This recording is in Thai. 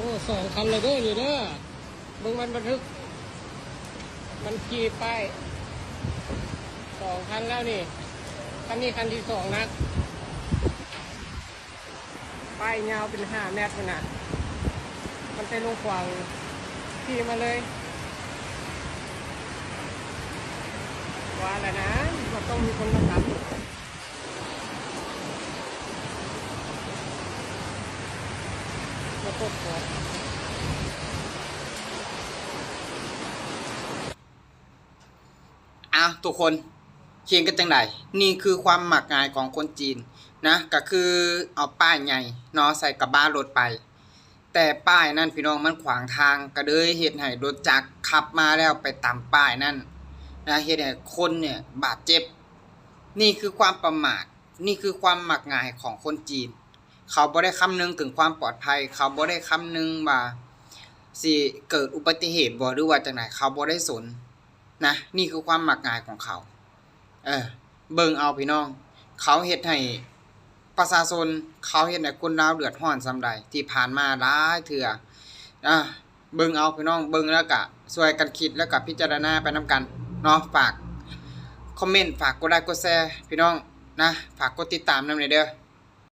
2 คันเลยเด้อนี่เด้อเบิ่งมันบันทึกมันขี่ไป2 คันแล้วนี่คันนี้คันที่2นะป้ายยาวเป็น5 เมตรมันน่ะมันไปลงขวางขี่มาเลยว่าแล้วนะมันต้องมีคนมาตัดมาตบหัวทุกคนเขียนกันจังไดนี่คือความหมักง่ายของคนจีนนะก็คือเอาป้ายใหญ่เนาะใส่กระบะรถไปแต่ป้ายนั่นพี่น้องมันขวางทางก็เลยเฮ็ดให้รถจักรขับมาแล้วไปตามป้ายนั่นนะเฮ็ดให้คนเนี่ยบาดเจ็บนี่คือความประมาทนี่คือความหมักง่ายของคนจีนเขาบ่ได้คำนึงถึงความปลอดภัยเขาบ่ได้คำนึงว่าสิเกิดอุบัติเหตุบ่หรือว่าจังได๋เขาบ่ได้สนนะนี่คือความหมักง่ายของเขาเบิ่งเอาพี่น้องเขาเฮ็ดให้ประชาชนเขาเฮ็ดให้คนลาวเดือดร้อนส่ำใดที่ผ่านมาหลายเทื่อเบิ่งเอาพี่น้องเบิ่งแล้วก็ช่วยกันคิดแล้วก็พิจารณาไปนํกันเนาะฝากคอมเมนต์ฝากกดไลค์กดแชร์พี่น้องนะฝากกดติดตามนำหน่อยเด้อ